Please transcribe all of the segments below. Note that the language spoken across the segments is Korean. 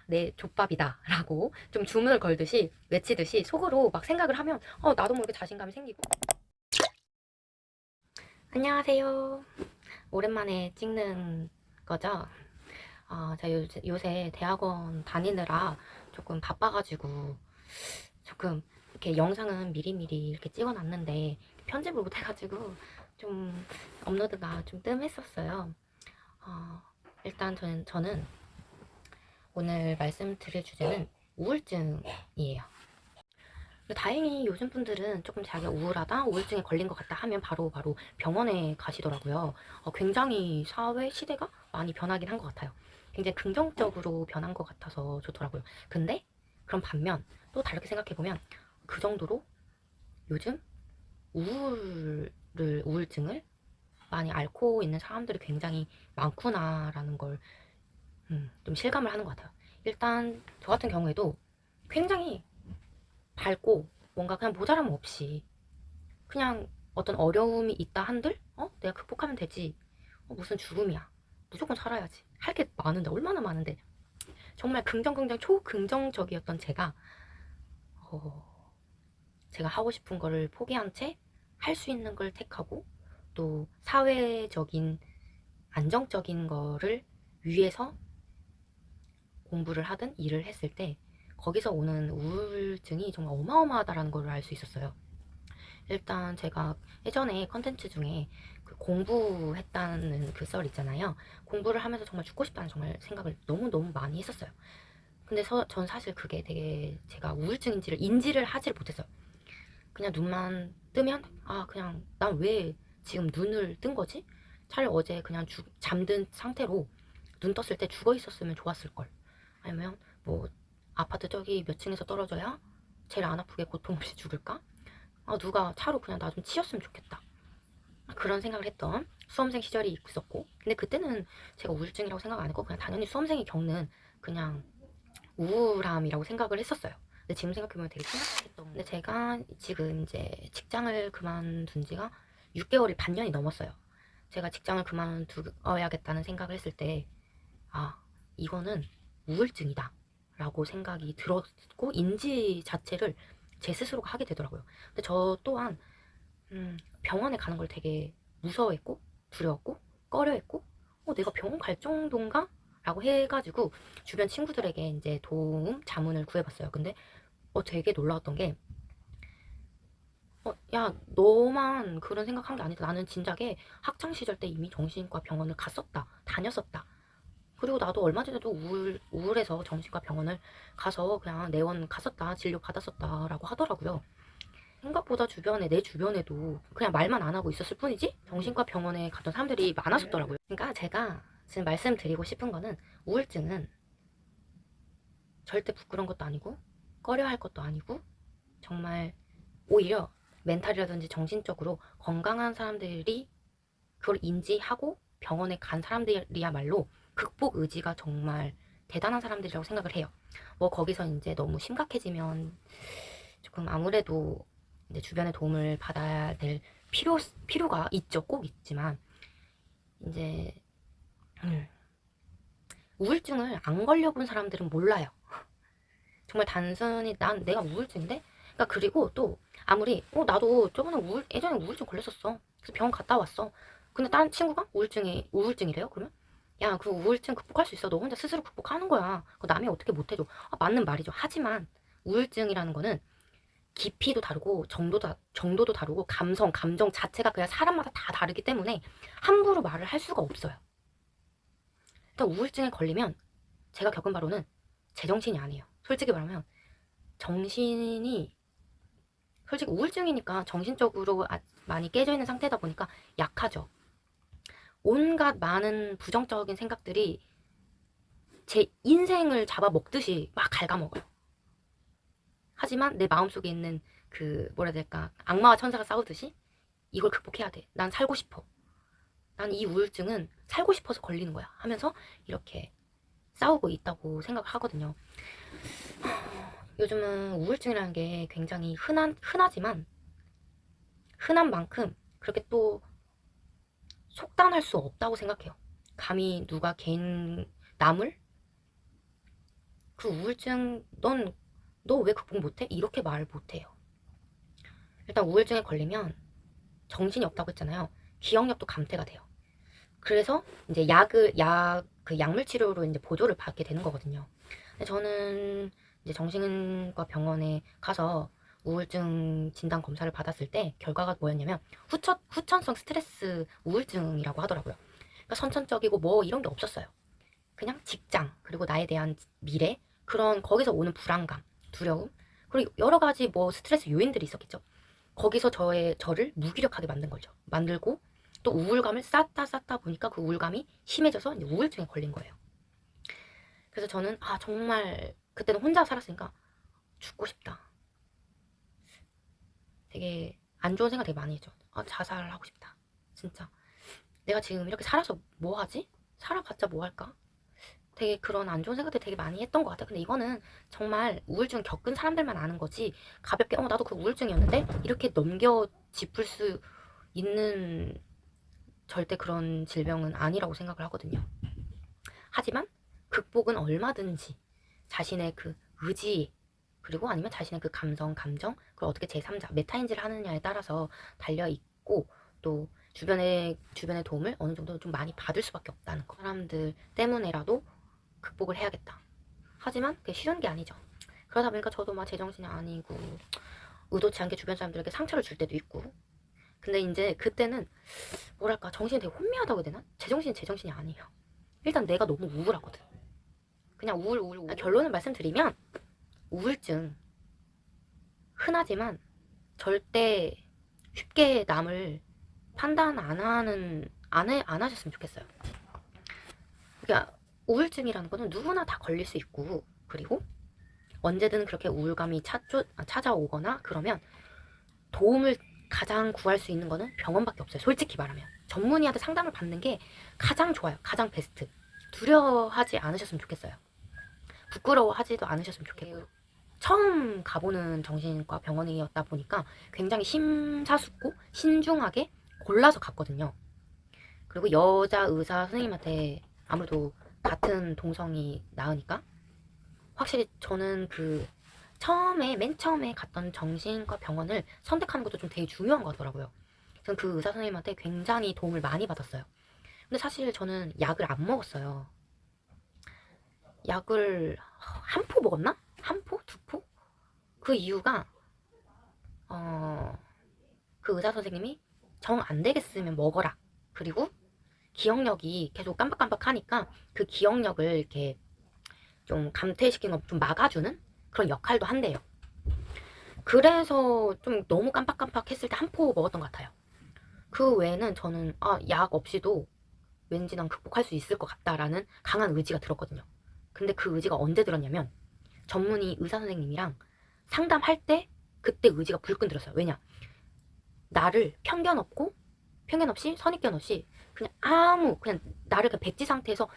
내 족밥이다 라고 좀 주문을 걸듯이 외치듯이 속으로 막 생각을 하면 나도 모르게 자신감이 생기고. 안녕하세요. 오랜만에 찍는 거죠. 제가 요새 대학원 다니느라 조금 바빠가지고 조금 이렇게 영상은 미리미리 이렇게 찍어놨는데 편집을 못해가지고 좀 업로드가 좀 뜸했었어요. 일단 저는 오늘 말씀드릴 주제는 우울증이에요. 다행히 요즘 분들은 조금 자기가 우울하다, 우울증에 걸린 것 같다 하면 바로 병원에 가시더라고요. 굉장히 사회 시대가 많이 변하긴 한 것 같아요. 굉장히 긍정적으로 변한 것 같아서 좋더라고요. 근데 그럼 반면 또 다르게 생각해보면 그 정도로 요즘 우울증을 많이 앓고 있는 사람들이 굉장히 많구나라는 걸 좀 실감을 하는 것 같아요. 일단 저 같은 경우에도 굉장히 밝고 뭔가 그냥 모자람 없이 그냥 어떤 어려움이 있다 한들 내가 극복하면 되지. 무슨 죽음이야. 무조건 살아야지. 할 게 많은데 얼마나 많은데. 정말 긍정 초긍정적이었던 제가 하고 싶은 거를 포기한 채 할 수 있는 걸 택하고 또 사회적인 안정적인 거를 위해서 공부를 하든 일을 했을 때 거기서 오는 우울증이 정말 어마어마하다라는 걸 알 수 있었어요. 일단 제가 예전에 컨텐츠 중에 그 공부했다는 그 썰 있잖아요. 공부를 하면서 정말 죽고 싶다는 정말 생각을 너무너무 많이 했었어요. 근데 전 사실 그게 되게 제가 우울증인지를 인지를 하지를 못했어요. 그냥 눈만 뜨면 그냥 난 왜 지금 눈을 뜬 거지? 차라리 어제 그냥 잠든 상태로 눈 떴을 때 죽어 있었으면 좋았을 걸. 아니면 뭐 아파트 저기 몇 층에서 떨어져야 제일 안 아프게 고통 없이 죽을까? 누가 차로 그냥 나 좀 치였으면 좋겠다. 그런 생각을 했던 수험생 시절이 있었고, 근데 그때는 제가 우울증이라고 생각 안 했고 그냥 당연히 수험생이 겪는 그냥 우울함이라고 생각을 했었어요. 근데 지금 생각해보면 되게 심각했던. 근데 제가 지금 이제 직장을 그만둔 지가 6개월이 반년이 넘었어요. 제가 직장을 그만두어야겠다는 생각을 했을 때 이거는 우울증이다 라고 생각이 들었고 인지 자체를 제 스스로가 하게 되더라고요. 근데 저 또한 병원에 가는 걸 되게 무서워했고 두려웠고 꺼려했고 내가 병원 갈 정도인가? 라고 해가지고 주변 친구들에게 이제 도움, 자문을 구해봤어요. 근데 되게 놀라웠던 게 야, 너만 그런 생각한 게 아니다. 나는 진작에 학창시절 때 이미 정신과 병원을 갔었다. 다녔었다. 그리고 나도 얼마 전에도 우울해서 정신과 병원을 가서 그냥 내원 갔었다. 진료 받았었다. 라고 하더라고요. 생각보다 내 주변에도 그냥 말만 안 하고 있었을 뿐이지 정신과 병원에 갔던 사람들이 많았었더라고요. 그러니까 제가 지금 말씀드리고 싶은 거는 우울증은 절대 부끄러운 것도 아니고 꺼려할 것도 아니고 정말 오히려 멘탈이라든지 정신적으로 건강한 사람들이 그걸 인지하고 병원에 간 사람들이야말로 극복 의지가 정말 대단한 사람들이라고 생각을 해요. 뭐 거기서 이제 너무 심각해지면 조금 아무래도 이제 주변의 도움을 받아야 될 필요가 있죠. 꼭 있지만 이제 우울증을 안 걸려본 사람들은 몰라요. 정말 단순히 난 내가 우울증인데. 그러니까 그리고 또 아무리 나도 저번에 예전에 우울증 걸렸었어. 그래서 병원 갔다 왔어. 근데 다른 친구가 우울증이래요? 그러면 야, 그 우울증 극복할 수 있어. 너 혼자 스스로 극복하는 거야. 그거 남이 어떻게 못해줘. 맞는 말이죠. 하지만 우울증이라는 거는 깊이도 다르고 정도도 다르고 감정 자체가 그냥 사람마다 다 다르기 때문에 함부로 말을 할 수가 없어요. 일단 우울증에 걸리면 제가 겪은 바로는 제정신이 아니에요. 솔직히 말하면 정신이 솔직히 우울증이니까 정신적으로 많이 깨져 있는 상태다 보니까 약하죠. 온갖 많은 부정적인 생각들이 제 인생을 잡아먹듯이 막 갉아먹어요. 하지만 내 마음속에 있는 그 뭐라 해야 될까 악마와 천사가 싸우듯이 이걸 극복해야 돼. 난 살고 싶어. 난 이 우울증은 살고 싶어서 걸리는 거야 하면서 이렇게 싸우고 있다고 생각을 하거든요. 요즘은 우울증이라는 게 굉장히 흔하지만 흔한 만큼 그렇게 또 속단할 수 없다고 생각해요. 감히 누가 남을 그 우울증 너 왜 극복 못해? 이렇게 말 못해요. 일단 우울증에 걸리면 정신이 없다고 했잖아요. 기억력도 감퇴가 돼요. 그래서 이제 그 약물 치료로 이제 보조를 받게 되는 거거든요. 근데 저는 이제 정신과 병원에 가서 우울증 진단 검사를 받았을 때 결과가 뭐였냐면 후천성 스트레스 우울증이라고 하더라고요. 그러니까 선천적이고 뭐 이런 게 없었어요. 그냥 직장, 그리고 나에 대한 미래, 그런 거기서 오는 불안감, 두려움, 그리고 여러 가지 뭐 스트레스 요인들이 있었겠죠. 거기서 저를 무기력하게 만든 거죠. 만들고 또 우울감을 쌓다 보니까 그 우울감이 심해져서 이제 우울증에 걸린 거예요. 그래서 저는 정말 그때는 혼자 살았으니까 죽고 싶다. 되게 안 좋은 생각 되게 많이 했죠. 자살하고 싶다. 진짜. 내가 지금 이렇게 살아서 뭐 하지? 살아봤자 뭐 할까? 되게 그런 안 좋은 생각들 되게 많이 했던 것 같아요. 근데 이거는 정말 우울증 겪은 사람들만 아는 거지, 가볍게 나도 그 우울증이었는데 이렇게 넘겨 짚을 수 있는 절대 그런 질병은 아니라고 생각을 하거든요. 하지만 극복은 얼마든지 자신의 그 의지, 그리고 아니면 자신의 그 감정, 그걸 어떻게 제3자, 메타인지를 하느냐에 따라서 달려있고, 또 주변의 도움을 어느 정도 좀 많이 받을 수밖에 없다는 거. 사람들 때문에라도 극복을 해야겠다. 하지만 그게 쉬운 게 아니죠. 그러다 보니까 저도 막 제정신이 아니고 의도치 않게 주변 사람들에게 상처를 줄 때도 있고. 근데 이제 그때는 뭐랄까, 정신이 되게 혼미하다고 해야 되나? 제정신이 아니에요. 일단 내가 너무 우울하거든. 그냥 우울. 결론을 말씀드리면 우울증 흔하지만 절대 쉽게 남을 판단 안 하셨으면 좋겠어요. 그러니까 우울증이라는 거는 누구나 다 걸릴 수 있고, 그리고 언제든 그렇게 우울감이 찾아오거나 그러면 도움을 가장 구할 수 있는 거는 병원밖에 없어요. 솔직히 말하면 전문의한테 상담을 받는 게 가장 좋아요. 가장 베스트. 두려워하지 않으셨으면 좋겠어요. 부끄러워하지도 않으셨으면 좋겠고요. 처음 가보는 정신과 병원이었다 보니까 굉장히 심사숙고 신중하게 골라서 갔거든요. 그리고 여자 의사 선생님한테, 아무래도 같은 동성이 나으니까 확실히 저는 맨 처음에 갔던 정신과 병원을 선택하는 것도 좀 되게 중요한 것 같더라고요. 저는 그 의사 선생님한테 굉장히 도움을 많이 받았어요. 근데 사실 저는 약을 안 먹었어요. 약을 한 포 먹었나? 한 포? 두 포? 그 이유가 그 의사 선생님이 정 안 되겠으면 먹어라. 그리고 기억력이 계속 깜빡깜빡하니까 그 기억력을 이렇게 좀 감퇴시키는 거 좀 막아주는 그런 역할도 한대요. 그래서 좀 너무 깜빡깜빡했을 때 한 포 먹었던 것 같아요. 그 외에는 저는 약 없이도 왠지 난 극복할 수 있을 것 같다라는 강한 의지가 들었거든요. 근데 그 의지가 언제 들었냐면 전문의 의사 선생님이랑 상담할 때 그때 의지가 불끈 들었어요. 왜냐? 나를 편견 없이 선입견 없이 그냥 나를 그 백지 상태에서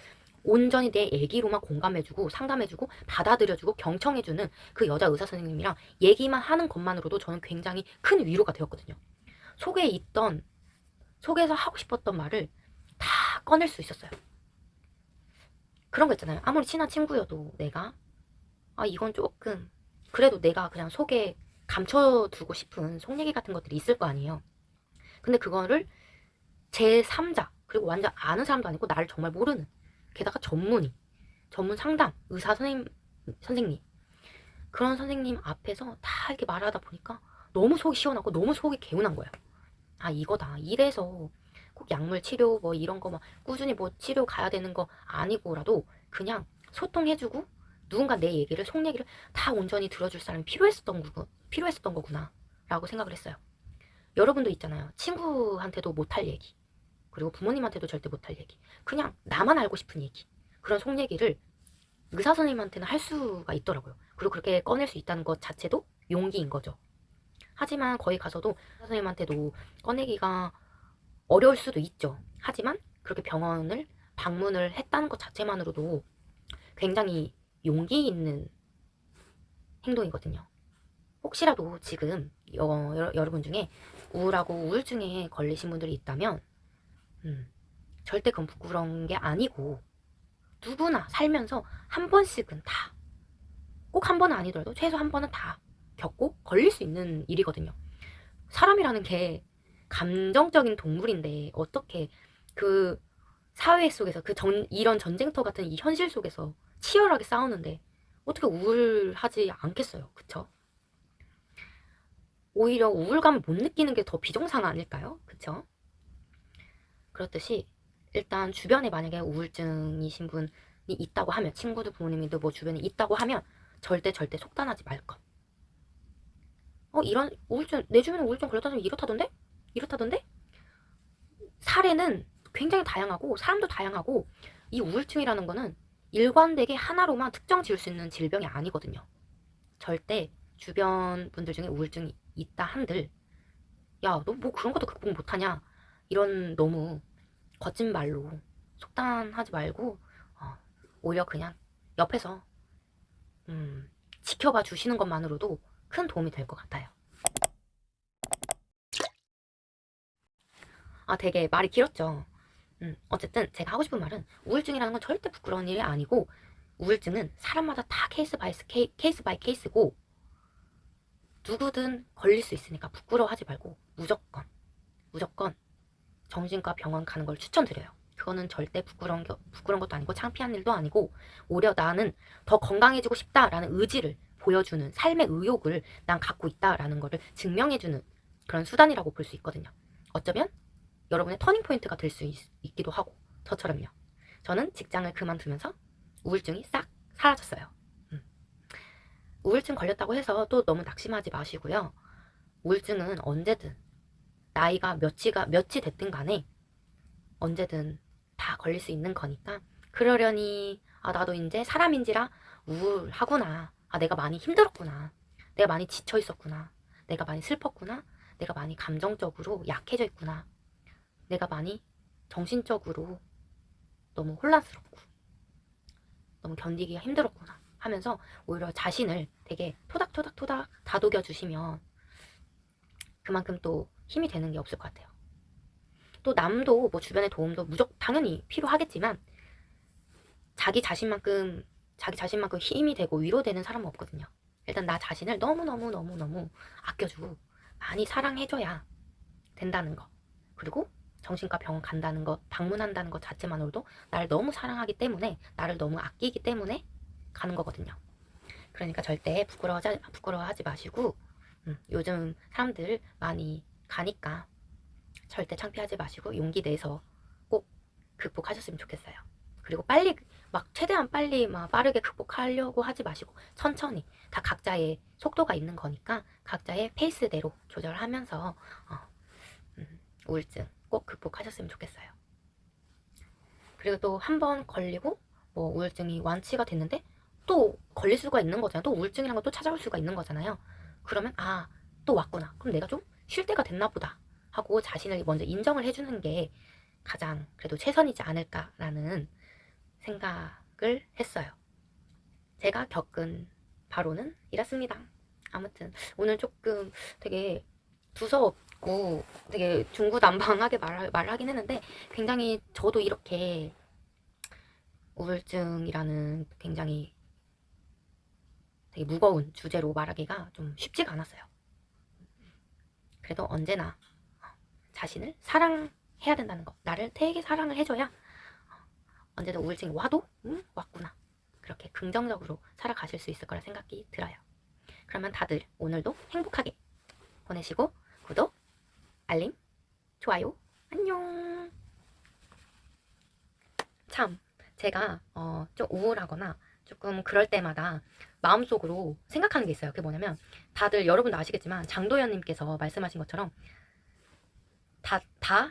온전히 내 얘기로만 공감해주고 상담해주고 받아들여주고 경청해주는 그 여자 의사 선생님이랑 얘기만 하는 것만으로도 저는 굉장히 큰 위로가 되었거든요. 속에서 하고 싶었던 말을 다 꺼낼 수 있었어요. 그런 거 있잖아요. 아무리 친한 친구여도 내가 이건 조금, 그래도 내가 그냥 속에 감춰두고 싶은 속 얘기 같은 것들이 있을 거 아니에요. 근데 그거를 제3자, 그리고 완전 아는 사람도 아니고 나를 정말 모르는, 게다가 전문 상담 의사 선생님, 그런 선생님 앞에서 다 이렇게 말하다 보니까 너무 속이 시원하고 너무 속이 개운한 거예요. 이거다. 이래서 꼭 약물 치료 뭐 이런 거 막 꾸준히 뭐 치료 가야 되는 거 아니고라도 그냥 소통해주고 누군가 내 얘기를, 속 얘기를 다 온전히 들어줄 사람이 필요했었던 거구나 라고 생각을 했어요. 여러분도 있잖아요. 친구한테도 못할 얘기, 그리고 부모님한테도 절대 못할 얘기, 그냥 나만 알고 싶은 얘기, 그런 속 얘기를 의사 선생님한테는 할 수가 있더라고요. 그리고 그렇게 꺼낼 수 있다는 것 자체도 용기인 거죠. 하지만 거기 가서도 의사 선생님한테도 꺼내기가 어려울 수도 있죠. 하지만 그렇게 병원을 방문을 했다는 것 자체만으로도 굉장히 용기 있는 행동이거든요. 혹시라도 지금 여러분 중에 우울하고 우울증에 걸리신 분들이 있다면 절대 그건 부끄러운 게 아니고, 누구나 살면서 한 번씩은 다 꼭 한 번은 아니더라도 최소 한 번은 다 겪고 걸릴 수 있는 일이거든요. 사람이라는 게 감정적인 동물인데 어떻게 그 사회 속에서 이런 전쟁터 같은 이 현실 속에서 치열하게 싸우는데 어떻게 우울하지 않겠어요. 그쵸? 오히려 우울감을 못 느끼는 게 더 비정상 아닐까요? 그쵸? 그렇듯이 일단 주변에 만약에 우울증이신 분이 있다고 하면, 친구들 부모님도 뭐 주변에 있다고 하면 절대 속단하지 말 것. 이런 우울증, 내 주변에 우울증 걸렸다더니 이렇다던데? 사례는 굉장히 다양하고 사람도 다양하고, 이 우울증이라는 거는 일관되게 하나로만 특정 지을 수 있는 질병이 아니거든요. 절대 주변 분들 중에 우울증이 있다 한들 야, 너 뭐 그런 것도 극복 못하냐, 이런 너무 거친 말로 속단하지 말고 오히려 그냥 옆에서 지켜봐 주시는 것만으로도 큰 도움이 될 것 같아요. 되게 말이 길었죠. 어쨌든 제가 하고 싶은 말은, 우울증이라는 건 절대 부끄러운 일이 아니고, 우울증은 사람마다 다 케이스 바이 케이스고, 누구든 걸릴 수 있으니까 부끄러워하지 말고 무조건 정신과 병원 가는 걸 추천드려요. 그거는 절대 부끄러운 것도 아니고 창피한 일도 아니고, 오히려 나는 더 건강해지고 싶다라는 의지를 보여주는, 삶의 의욕을 난 갖고 있다라는 거를 증명해주는 그런 수단이라고 볼 수 있거든요. 어쩌면 여러분의 터닝 포인트가 될 수 있기도 하고, 저처럼요. 저는 직장을 그만두면서 우울증이 싹 사라졌어요. 우울증 걸렸다고 해서 또 너무 낙심하지 마시고요. 우울증은 언제든, 나이가 몇이 됐든 간에 언제든 다 걸릴 수 있는 거니까, 그러려니 나도 이제 사람인지라 우울하구나, 내가 많이 힘들었구나, 내가 많이 지쳐 있었구나, 내가 많이 슬펐구나, 내가 많이 감정적으로 약해져 있구나, 내가 많이 정신적으로 너무 혼란스럽고 너무 견디기가 힘들었구나 하면서 오히려 자신을 되게 토닥토닥 다독여 주시면 그만큼 또 힘이 되는 게 없을 것 같아요. 또 남도 뭐 주변의 도움도 당연히 필요하겠지만, 자기 자신만큼 힘이 되고 위로되는 사람은 없거든요. 일단 나 자신을 너무 아껴주고 많이 사랑해줘야 된다는 거, 그리고 정신과 병원 간다는 것, 방문한다는 것 자체만으로도 나를 너무 사랑하기 때문에, 나를 너무 아끼기 때문에 가는 거거든요. 그러니까 절대 부끄러워하지 마시고, 요즘 사람들 많이 가니까 절대 창피하지 마시고 용기 내서 꼭 극복하셨으면 좋겠어요. 그리고 최대한 빨리 빠르게 극복하려고 하지 마시고, 천천히, 다 각자의 속도가 있는 거니까 각자의 페이스대로 조절하면서 우울증 꼭 극복하셨으면 좋겠어요. 그리고 또 한 번 걸리고 뭐 우울증이 완치가 됐는데 또 걸릴 수가 있는 거잖아요. 또 우울증이란 거 또 찾아올 수가 있는 거잖아요. 그러면 또 왔구나, 그럼 내가 좀 쉴 때가 됐나 보다 하고 자신을 먼저 인정을 해주는 게 가장 그래도 최선이지 않을까라는 생각을 했어요. 제가 겪은 바로는 이렇습니다. 아무튼 오늘 조금 되게 두서없고 되게 중구난방하게 말하긴 했는데, 굉장히 저도 이렇게 우울증이라는 굉장히 되게 무거운 주제로 말하기가 좀 쉽지가 않았어요. 그래도 언제나 자신을 사랑해야 된다는 거, 나를 되게 사랑을 해줘야 언제든 우울증이 와도 왔구나, 그렇게 긍정적으로 살아가실 수 있을 거라 생각이 들어요. 그러면 다들 오늘도 행복하게 보내시고, 구독, 알림, 좋아요, 안녕. 참, 제가 좀 우울하거나 조금 그럴 때마다 마음속으로 생각하는 게 있어요. 그게 뭐냐면, 다들 여러분도 아시겠지만 장도연님께서 말씀하신 것처럼 다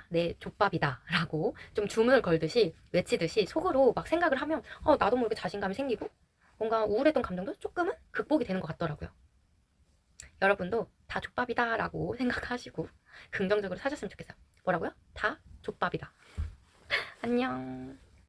내 족밥이다 라고 좀 주문을 걸듯이 외치듯이 속으로 막 생각을 하면 나도 모르게 자신감이 생기고 뭔가 우울했던 감정도 조금은 극복이 되는 것 같더라고요. 여러분도 다 족밥이다 라고 생각하시고 긍정적으로 사셨으면 좋겠어요. 뭐라고요? 다 족밥이다. 안녕.